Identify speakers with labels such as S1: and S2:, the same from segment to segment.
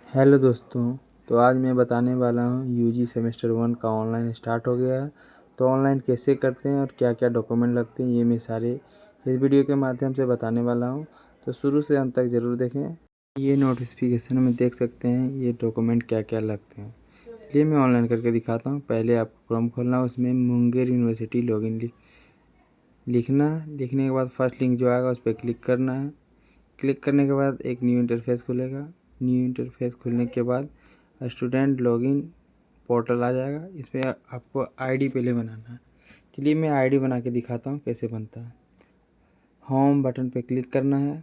S1: Hello दोस्तों। तो आज मैं बताने वाला हूँ यूजी सेमेस्टर 1 का ऑनलाइन स्टार्ट हो गया है। तो ऑनलाइन कैसे करते हैं और क्या क्या डॉक्यूमेंट लगते हैं, ये मैं सारे इस वीडियो के माध्यम से बताने वाला हूँ। तो शुरू से अंत तक ज़रूर देखें। ये नोटिफिकेशन में देख सकते हैं ये डॉक्यूमेंट क्या क्या लगते हैं। चलिए मैं ऑनलाइन करके दिखाता हूँ। पहले आपको क्रोम खोलना है, उसमें मुंगेर यूनिवर्सिटी लॉगिन लिखना। लिखने के बाद फर्स्ट लिंक जो आएगा उस पर क्लिक करना है। क्लिक करने के बाद एक न्यू इंटरफेस खुलेगा। न्यू इंटरफेस खुलने के बाद स्टूडेंट लॉगिन पोर्टल आ जाएगा। इस पर आपको आईडी पहले बनाना है। चलिए मैं आईडी बना के दिखाता हूँ कैसे बनता है। होम बटन पे क्लिक करना है।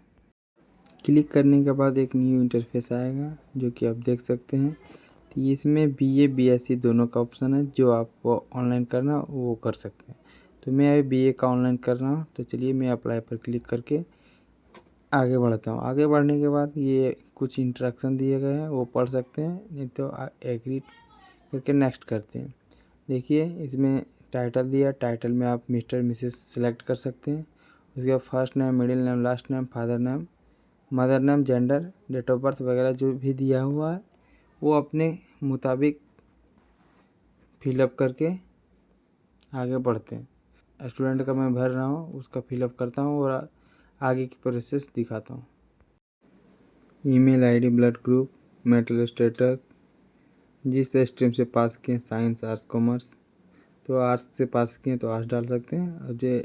S1: क्लिक करने के बाद एक न्यू इंटरफेस आएगा जो कि आप देख सकते हैं। तो इसमें बीए बीएससी दोनों का ऑप्शन है। जो आपको ऑनलाइन करना वो कर सकते हैं। तो मैं अभी बीए का ऑनलाइन कर रहा हूँ। तो चलिए मैं अप्लाई पर क्लिक करके आगे बढ़ता हूँ। आगे बढ़ने के बाद ये कुछ इंस्ट्रक्शन दिए गए हैं वो पढ़ सकते हैं, नहीं तो एग्री करके नेक्स्ट करते हैं। देखिए इसमें टाइटल दिया। टाइटल में आप मिस्टर मिसेस सेलेक्ट कर सकते हैं। उसके बाद first name, middle name, last name, father name, mother name, gender, date of birth वगैरह जो भी दिया हुआ है वो अपने मुताबिक फिलअप करके आगे बढ़ते हैं। स्टूडेंट का मैं भर रहा हूँ उसका फिलअप करता हूँ और आगे की प्रोसेस दिखाता हूँ। Email ID, blood group, mental status, जिस स्ट्रीम से पास किए, साइंस, आर्ट्स, कॉमर्स। तो आर्ट्स से पास किए तो आर्ट्स डाल सकते हैं। और जो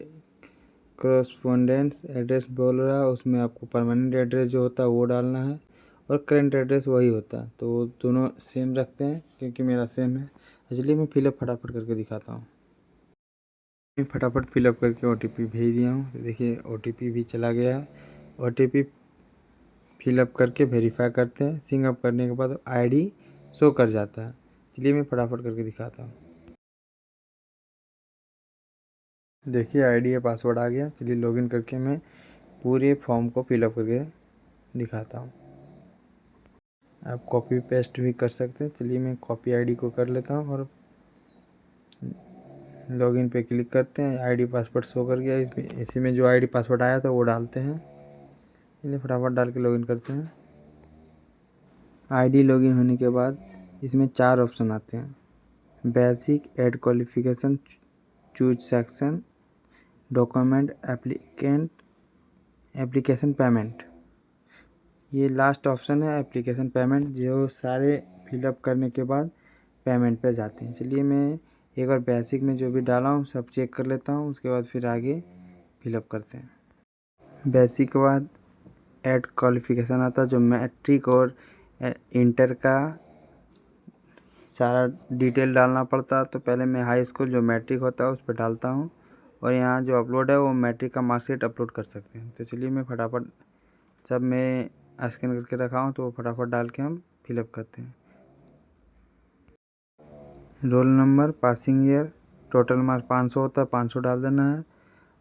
S1: करस्पॉन्डेंस एड्रेस बोल रहा है उसमें आपको परमानेंट एड्रेस जो होता है वो डालना है और करंट एड्रेस वही होता है। तो वो दोनों सेम रखते हैं क्योंकि मेरा सेम है। इसलिए मैं फिलअप फटाफट करके दिखाता हूँ। मैं फटाफट फिलअप करके ओटीपी भेज दिया हूँ। तो देखिए ओटीपी भी चला गया है। ओटीपी फिलअप करके वेरीफाई करते हैं। सिंग अप करने के बाद आईडी शो कर जाता है। चलिए मैं फटाफट करके दिखाता हूँ। देखिए आईडी या पासवर्ड आ गया। चलिए लॉगिन करके मैं पूरे फॉर्म को फिलअप करके दिखाता हूँ। आप कॉपी पेस्ट भी कर सकते हैं। चलिए मैं कॉपी आईडी को कर लेता हूँ और लॉगिन पे क्लिक करते हैं। आईडी पासवर्ड शो कर गया। इसी में जो आईडी पासवर्ड आया था वो डालते हैं। चलिए फटाफट डाल के लॉगिन करते हैं। आईडी लॉगिन होने के बाद इसमें 4 ऑप्शन आते हैं। Basic, add qualification, choose section, document, application payment. ये लास्ट ऑप्शन है एप्लीकेशन पेमेंट, जो सारे फिलअप करने के बाद पेमेंट पे जाते हैं। चलिए मैं एक बार बेसिक में जो भी डाला हूँ सब चेक कर लेता हूँ, उसके बाद फिर आगे फिलअप करते हैं। बेसिक के बाद ऐड क्वालिफिकेशन आता है जो मैट्रिक और इंटर का सारा डिटेल डालना पड़ता है। तो पहले मैं हाई स्कूल जो मैट्रिक होता है उस पर डालता हूँ और यहाँ जो अपलोड है वो मैट्रिक का मार्कशीट अपलोड कर सकते हैं। तो चलिए मैं फटाफट, जब मैं स्कैन करके रखा हूँ तो वो फटाफट डाल के हम फिलअप करते हैं। Roll number, passing year, total marks 500 होता है, 500 डाल देना है।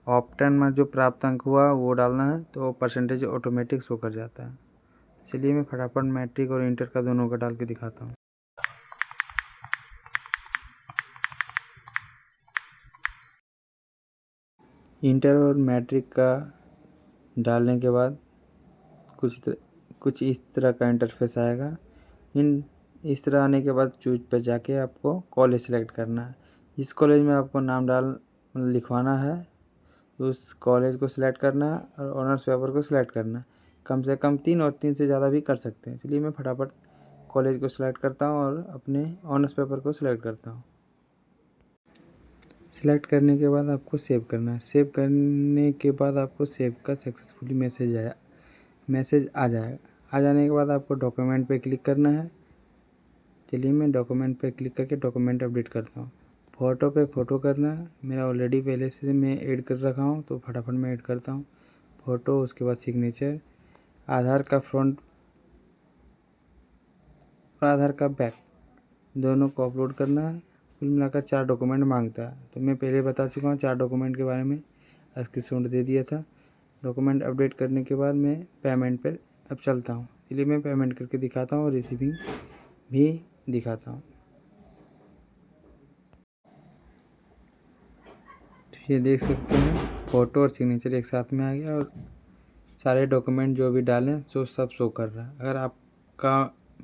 S1: ऑप्टेन में जो प्राप्तांक हुआ वो डालना है तो परसेंटेज ऑटोमेटिक शो कर जाता है। चलिए मैं फटाफट मैट्रिक और इंटर का दोनों का डाल के दिखाता हूँ। इंटर और मैट्रिक का डालने के बाद कुछ इस तरह का इंटरफेस आएगा। इस तरह आने के बाद चूज पर जाके आपको कॉलेज सेलेक्ट करना है। जिस कॉलेज में आपको नाम लिखवाना है उस कॉलेज को सिलेक्ट करना है और ऑनर्स पेपर को सिलेक्ट करना है। कम से कम 3 और 3 से ज़्यादा भी कर सकते हैं। चलिए मैं फटाफट कॉलेज को सिलेक्ट करता हूँ और अपने ऑनर्स पेपर को सिलेक्ट करता हूँ। सिलेक्ट करने के बाद आपको सेव करना है। सेव करने के बाद आपको सेव का सक्सेसफुली मैसेज आ जाएगा। आ जाने के बाद आपको डॉक्यूमेंट पे क्लिक करना है। चलिए मैं डॉक्यूमेंट पे क्लिक करके डॉक्यूमेंट अपडेट करता हूँ। फ़ोटो पे फ़ोटो करना है। मेरा ऑलरेडी पहले से मैं ऐड कर रखा हूँ तो फटाफट मैं ऐड करता हूँ फ़ोटो। उसके बाद सिग्नेचर, आधार का फ्रंट और आधार का बैक दोनों को अपलोड करना है। कुल मिलाकर 4 डॉक्यूमेंट मांगता है। तो मैं पहले बता चुका हूँ 4 डॉक्यूमेंट के बारे में, स्क्रीनशॉट दे दिया था। डॉक्यूमेंट अपडेट करने के बाद मैं पेमेंट पर अब चलता हूँ। इसलिए मैं पेमेंट करके दिखाता हूँ और रिसीविंग भी दिखाता हूँ। तो ये देख सकते हैं फ़ोटो और सिग्नेचर एक साथ में आ गया और सारे डॉक्यूमेंट जो भी डालें तो सब शो कर रहा है। अगर आपका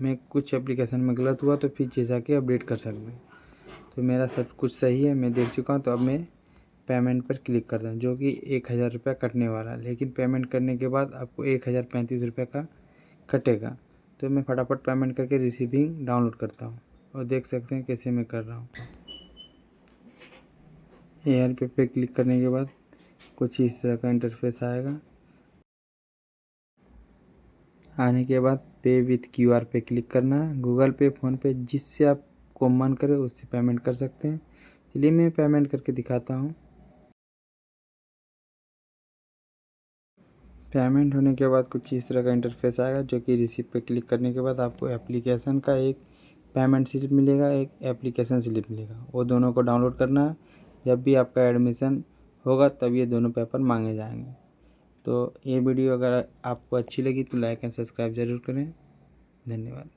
S1: में कुछ एप्लीकेशन में गलत हुआ तो फिर जाके अपडेट कर सकते हैं। तो मेरा सब कुछ सही है, मैं देख चुका हूँ। तो अब मैं पेमेंट पर क्लिक करता हूँ, जो कि 1000 रुपये कटने वाला है, लेकिन पेमेंट करने के बाद आपको 1035 रुपये का कटेगा। तो मैं फटाफट पेमेंट करके रिसीविंग डाउनलोड करता हूँ और देख सकते हैं कैसे मैं कर रहा हूँ। एयर पे क्लिक करने के बाद कुछ इस तरह का इंटरफेस आएगा। आने के बाद पे विथ QR पे क्लिक करना है। गूगल पे, फ़ोनपे, जिससे आपको मन करे उससे पेमेंट कर सकते हैं। चलिए मैं पेमेंट करके दिखाता हूँ। पेमेंट होने के बाद कुछ इस तरह का इंटरफेस आएगा, जो कि रिसीव पे क्लिक करने के बाद आपको एप्लीकेशन का एक पेमेंट स्लिप मिलेगा, एक एप्लीकेशन स्लिप मिलेगा। वो दोनों को डाउनलोड करना है। जब भी आपका एडमिशन होगा तब ये दोनों पेपर मांगे जाएंगे। तो ये वीडियो अगर आपको अच्छी लगी तो लाइक एंड सब्सक्राइब ज़रूर करें। धन्यवाद।